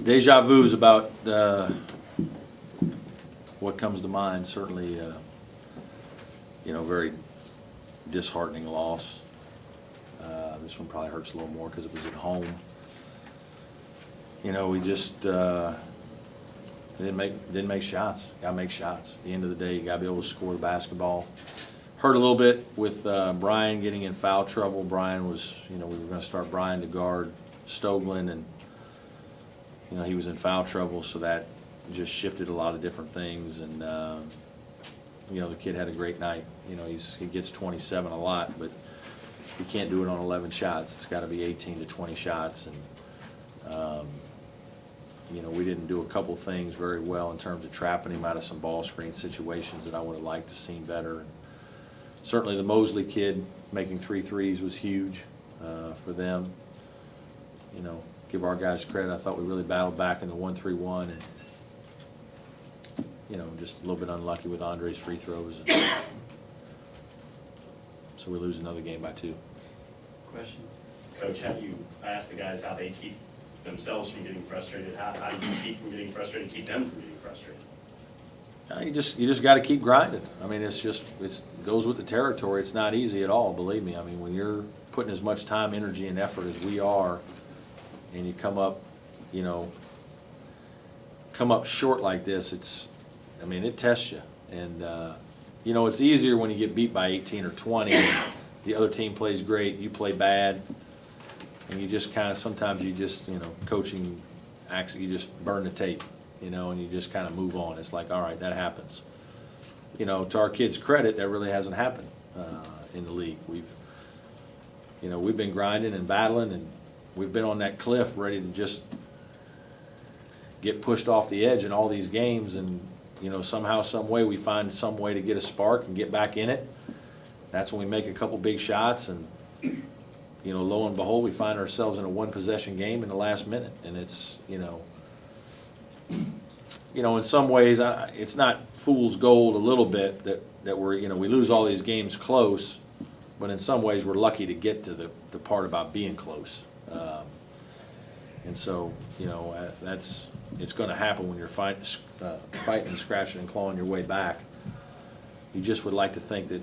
Deja vu is about what comes to mind. Certainly, very disheartening loss. This one probably hurts a little more because it was at home. We just didn't make shots. Got to make shots. At the end of the day, you got to be able to score the basketball. Hurt a little bit with Brian getting in foul trouble. Brian was, we were going to start Brian to guard Stoglin, and he was in foul trouble, so that just shifted a lot of different things. And the kid had a great night. He gets 27 a lot, but he can't do it on 11 shots. It's got to be 18 to 20 shots, and we didn't do a couple things very well in terms of trapping him out of some ball screen situations that I would have liked to seen better. And certainly the Mosley kid making 3 threes was huge for them. Give our guys credit. I thought we really battled back in the 1-3-1, and just a little bit unlucky with Andre's free throws. So we lose another game by 2. Question? Coach, I asked the guys how they keep themselves from getting frustrated. How do you keep from getting frustrated, keep them from getting frustrated? You just got to keep grinding. I mean, it goes with the territory. It's not easy at all, believe me. I mean, when you're putting as much time, energy, and effort as we are, and you come up short like this, it tests you. And it's easier when you get beat by 18 or 20. The other team plays great, you play bad, and you just kind of sometimes coaching acts, you just burn the tape. And you just kind of move on. It's like, all right, that happens. To our kids' credit, that really hasn't happened in the league. We've been grinding and battling, and we've been on that cliff ready to just get pushed off the edge in all these games. And, somehow, some way, we find some way to get a spark and get back in it. That's when we make a couple big shots, and, lo and behold, we find ourselves in a one-possession game in the last minute. And it's, in some ways, it's not fool's gold a little bit that we're, we lose all these games close, but in some ways we're lucky to get to the part about being close. And so, it's going to happen when you're fighting and scratching and clawing your way back. You just would like to think that,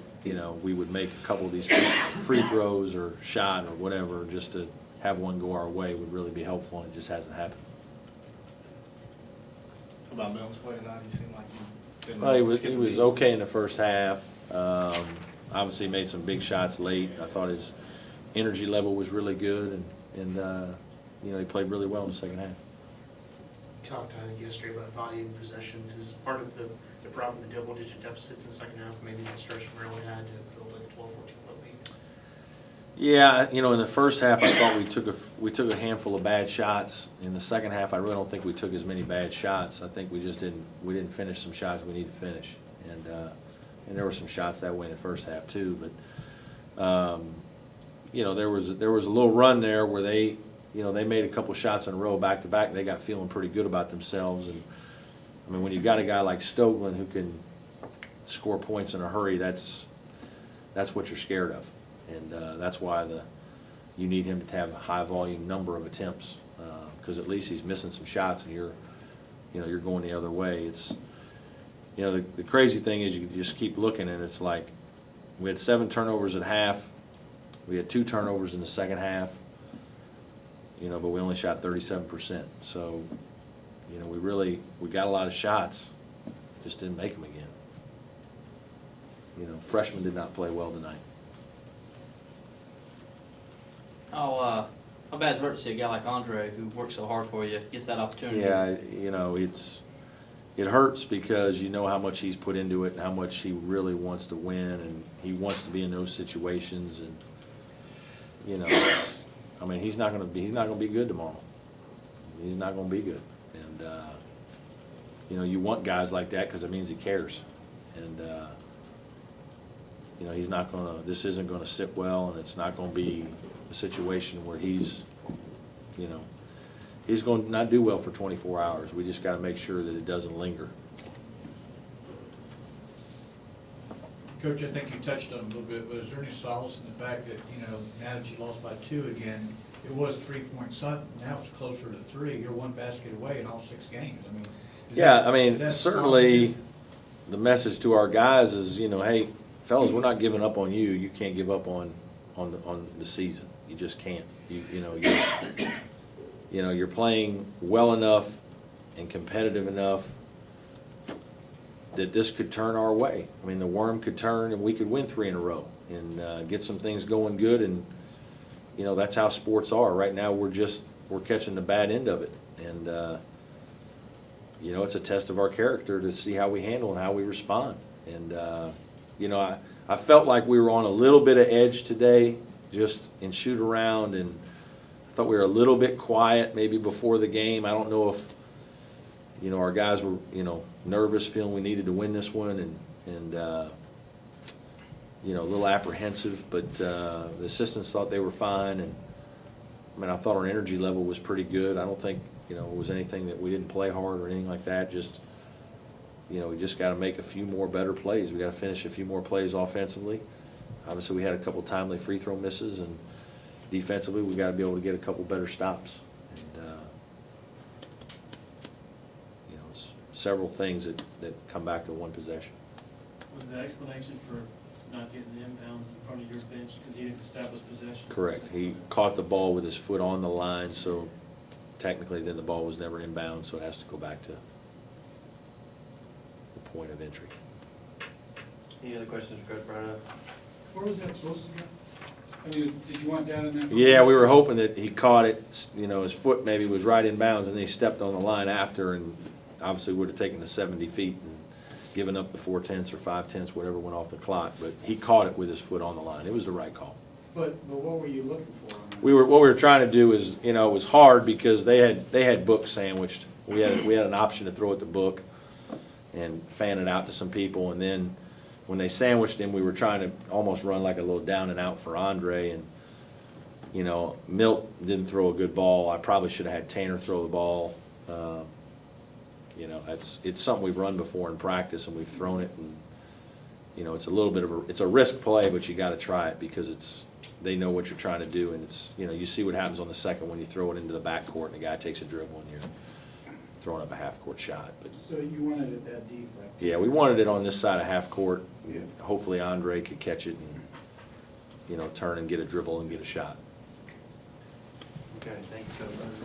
we would make a couple of these free throws or shot or whatever, just to have one go our way would really be helpful, and it just hasn't happened. About Mills play tonight, he seemed like he was okay in the first half. Obviously made some big shots late. I thought his energy level was really good, and he played really well in the second half. You talked, I think, yesterday about volume possessions. Is part of the problem the double-digit deficits in the second half, maybe the stretch Maryland had to build like a 12-14 point lead? Yeah, in the first half I thought we took a handful of bad shots. In the second half I really don't think we took as many bad shots. I think we didn't finish some shots we needed to finish, and there were some shots that way in the first half too. But there was a little run there where they made a couple shots in a row back to back. They got feeling pretty good about themselves, and when you've got a guy like Stoglin who can score points in a hurry, that's what you're scared of. And that's why you need him to have a high volume number of attempts, because at least he's missing some shots, and you're going the other way. It's the crazy thing is you just keep looking, and it's like we had 7 turnovers at half, we had 2 turnovers in the second half, but we only shot 37%. So we got a lot of shots, just didn't make them again. Freshmen did not play well tonight. How bad does it hurt to see a guy like Andre, who works so hard for you, gets that opportunity? Yeah, it hurts because you know how much he's put into it and how much he really wants to win, and he wants to be in those situations, and he's not going to be good tomorrow. He's not going to be good, and you want guys like that because it means he cares, and he's not going to. This isn't going to sit well, and it's not going to be a situation where he's going to not do well for 24 hours. We just got to make sure that it doesn't linger. Coach, I think you touched on it a little bit, but is there any solace in the fact that, now that you lost by 2 again, it was 3-point something, now it's closer to 3. You're one basket away in all 6 games. I mean. is Yeah, that- I mean, is that certainly, positive? the message to our guys is, hey, fellas, we're not giving up on you. You can't give up on the season. You just can't. You're playing well enough and competitive enough that this could turn our way. I mean, the worm could turn and we could win 3 in a row and get some things going good. And, that's how sports are. Right now, we're catching the bad end of it. And, it's a test of our character to see how we handle and how we respond. And, I felt like we were on a little bit of edge today, just in shoot around, and I thought we were a little bit quiet maybe before the game. I don't know if, our guys were, nervous, feeling we needed to win this one, and a little apprehensive, but the assistants thought they were fine, and I thought our energy level was pretty good. I don't think, it was anything that we didn't play hard or anything like that. Just, we just got to make a few more better plays. We got to finish a few more plays offensively. Obviously, we had a couple timely free throw misses, and defensively, we got to be able to get a couple better stops. And it's several things that come back to one possession. Was the explanation for not getting the inbounds in front of your bench because he didn't establish possession? Correct. He caught the ball with his foot on the line, so technically then the ball was never inbound, so it has to go back to the point of entry. Any other questions for Coach Brownell? Where was that supposed to go? I mean, did you want that in there? Yeah, we were hoping that he caught it, his foot maybe was right in bounds, and then he stepped on the line after, and obviously would have taken the 70 feet and given up the 4/10 or 5/10, whatever went off the clock, but he caught it with his foot on the line. It was the right call. But what were you looking for? on that? What we were trying to do is, it was hard because they had Book sandwiched. We had an option to throw at the Book and fan it out to some people, and then when they sandwiched him, we were trying to almost run like a little down and out for Andre, and Milt didn't throw a good ball. I probably should have had Tanner throw the ball. It's something we've run before in practice, and we've thrown it, and it's a little bit of it's a risk play, but you got to try it because they know what you're trying to do, and it's you see what happens on the second when you throw it into the backcourt and the guy takes a dribble and you're throwing up a half-court shot. But So you wanted it that deep, like? yeah, we wanted it on this side of half court. Yeah. Hopefully Andre could catch it and turn and get a dribble and get a shot. Okay, thank you, Coach Brownell.